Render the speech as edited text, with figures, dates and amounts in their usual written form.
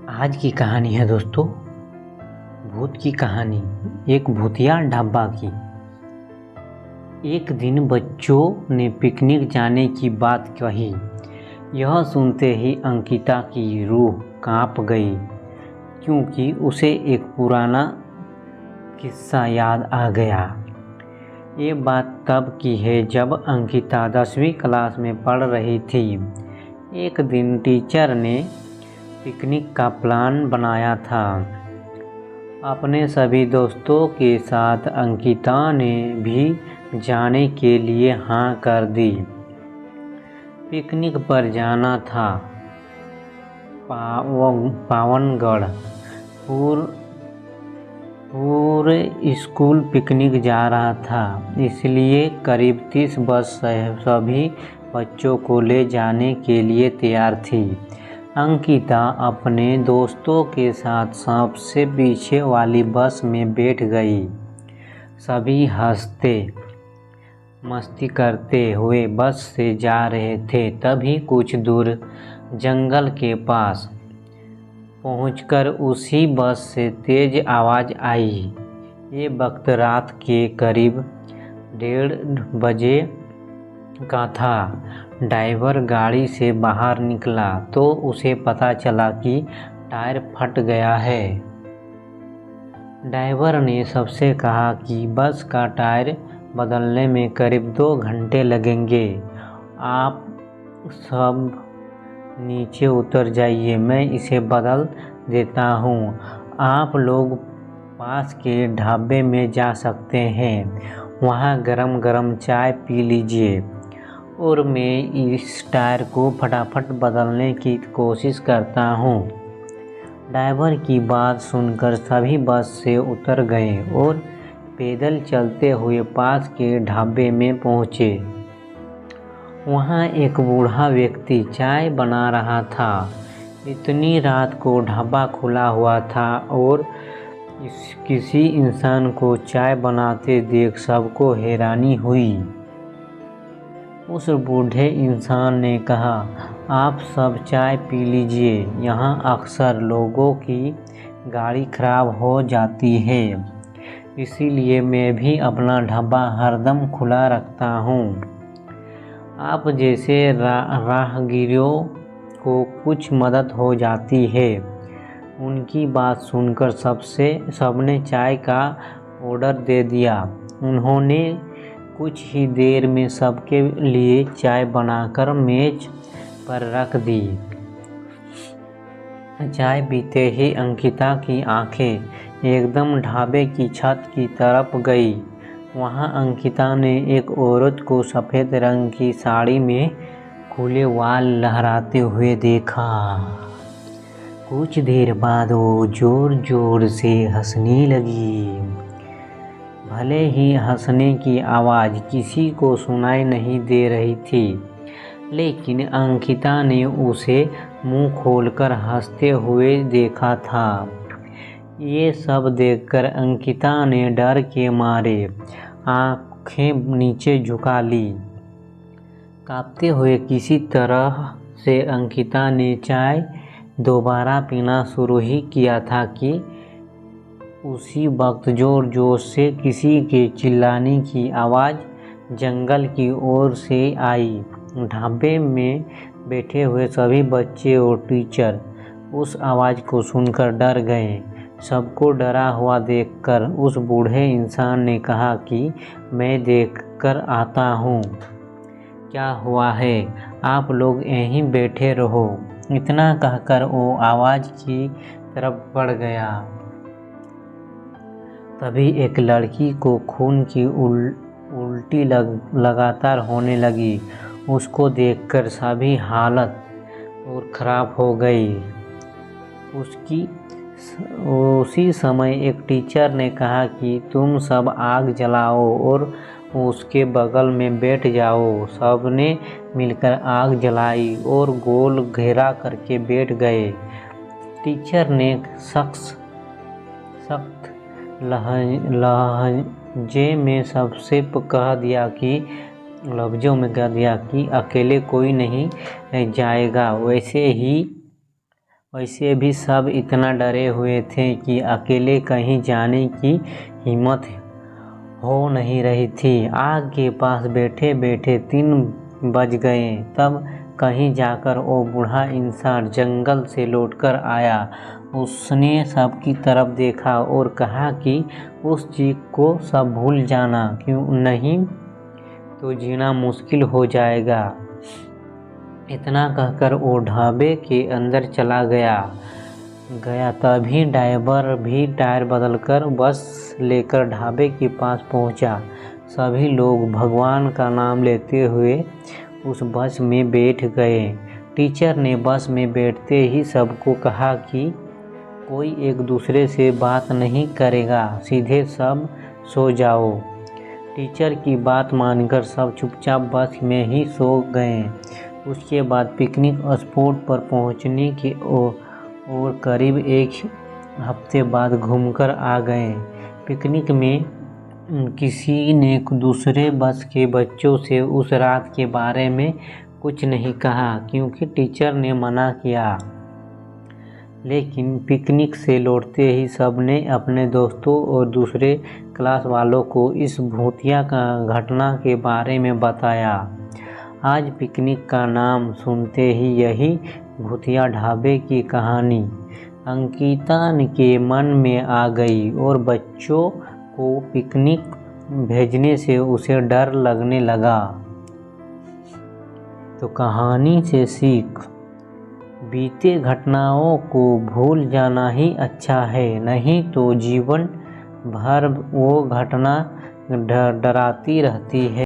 आज की कहानी है दोस्तों, भूत की कहानी। एक भूतिया ढाबा की। एक दिन बच्चों ने पिकनिक जाने की बात कही। यह सुनते ही अंकिता की रूह कांप गई, क्योंकि उसे एक पुराना किस्सा याद आ गया। ये बात तब की है जब अंकिता 10वीं क्लास में पढ़ रही थी। एक दिन टीचर ने पिकनिक का प्लान बनाया था। अपने सभी दोस्तों के साथ अंकिता ने भी जाने के लिए हाँ कर दी। पिकनिक पर जाना था पावनगढ़। पूरे स्कूल पिकनिक जा रहा था, इसलिए करीब 30 बस सभी बच्चों को ले जाने के लिए तैयार थी। अंकिता अपने दोस्तों के साथ सबसे पीछे वाली बस में बैठ गई। सभी हंसते मस्ती करते हुए बस से जा रहे थे। तभी कुछ दूर जंगल के पास पहुंचकर उसी बस से तेज आवाज़ आई। ये वक्त रात के करीब 1:30 बजे का था। ड्राइवर गाड़ी से बाहर निकला तो उसे पता चला कि टायर फट गया है। ड्राइवर ने सबसे कहा कि बस का टायर बदलने में करीब 2 घंटे लगेंगे। आप सब नीचे उतर जाइए, मैं इसे बदल देता हूँ। आप लोग पास के ढाबे में जा सकते हैं, वहाँ गरम गरम चाय पी लीजिए और मैं इस टायर को फटाफट बदलने की कोशिश करता हूँ। ड्राइवर की बात सुनकर सभी बस से उतर गए और पैदल चलते हुए पास के ढाबे में पहुँचे। वहाँ एक बूढ़ा व्यक्ति चाय बना रहा था। इतनी रात को ढाबा खुला हुआ था और किसी इंसान को चाय बनाते देख सबको हैरानी हुई। उस बूढ़े इंसान ने कहा, आप सब चाय पी लीजिए, यहाँ अक्सर लोगों की गाड़ी खराब हो जाती है, इसीलिए मैं भी अपना ढाबा हरदम खुला रखता हूँ। आप जैसे राहगीरों को कुछ मदद हो जाती है। उनकी बात सुनकर सबने चाय का ऑर्डर दे दिया। उन्होंने कुछ ही देर में सबके लिए चाय बनाकर मेज पर रख दी। चाय पीते ही अंकिता की आंखें एकदम ढाबे की छत की तरफ गई। वहां अंकिता ने एक औरत को सफ़ेद रंग की साड़ी में खुले बाल लहराते हुए देखा। कुछ देर बाद वो जोर जोर से हंसने लगी। भले ही हंसने की आवाज़ किसी को सुनाई नहीं दे रही थी, लेकिन अंकिता ने उसे मुंह खोलकर हंसते हुए देखा था। ये सब देखकर अंकिता ने डर के मारे आंखें नीचे झुका ली। कांपते हुए किसी तरह से अंकिता ने चाय दोबारा पीना शुरू ही किया था कि उसी वक्त जोर जोर से किसी के चिल्लाने की आवाज़ जंगल की ओर से आई। ढाबे में बैठे हुए सभी बच्चे और टीचर उस आवाज़ को सुनकर डर गए। सबको डरा हुआ देखकर उस बूढ़े इंसान ने कहा कि मैं देखकर आता हूँ क्या हुआ है, आप लोग यहीं बैठे रहो। इतना कहकर वो आवाज़ की तरफ बढ़ गया। तभी एक लड़की को खून की उल्टी लगातार होने लगी। उसको देखकर सभी हालत और ख़राब हो गई। उसी समय एक टीचर ने कहा कि तुम सब आग जलाओ और उसके बगल में बैठ जाओ। सबने मिलकर आग जलाई और गोल घेरा करके बैठ गए। टीचर ने सख्त लहजे में सबसे कह दिया कि अकेले कोई नहीं जाएगा। वैसे ही वैसे भी सब इतना डरे हुए थे कि अकेले कहीं जाने की हिम्मत हो नहीं रही थी। आग के पास बैठे बैठे 3 बज गए। तब कहीं जाकर वो बूढ़ा इंसान जंगल से लौटकर आया। उसने सबकी तरफ देखा और कहा कि उस चीज को सब भूल जाना, क्यों नहीं तो जीना मुश्किल हो जाएगा। इतना कहकर वो ढाबे के अंदर चला गया। तभी ड्राइवर भी टायर बदलकर बस लेकर ढाबे के पास पहुंचा। सभी लोग भगवान का नाम लेते हुए उस बस में बैठ गए। टीचर ने बस में बैठते ही सबको कहा कि कोई एक दूसरे से बात नहीं करेगा, सीधे सब सो जाओ। टीचर की बात मानकर सब चुपचाप बस में ही सो गए। उसके बाद पिकनिक स्पॉट पर पहुंचने की और करीब 1 हफ्ते बाद घूमकर आ गए। पिकनिक में किसी ने दूसरे बस के बच्चों से उस रात के बारे में कुछ नहीं कहा, क्योंकि टीचर ने मना किया। लेकिन पिकनिक से लौटते ही सब ने अपने दोस्तों और दूसरे क्लास वालों को इस भूतिया घटना के बारे में बताया। आज पिकनिक का नाम सुनते ही यही भूतिया ढाबे की कहानी अंकिता के मन में आ गई और बच्चों को पिकनिक भेजने से उसे डर लगने लगा। तो कहानी से सीख, बीते घटनाओं को भूल जाना ही अच्छा है, नहीं तो जीवन भर वो घटना डराती रहती है।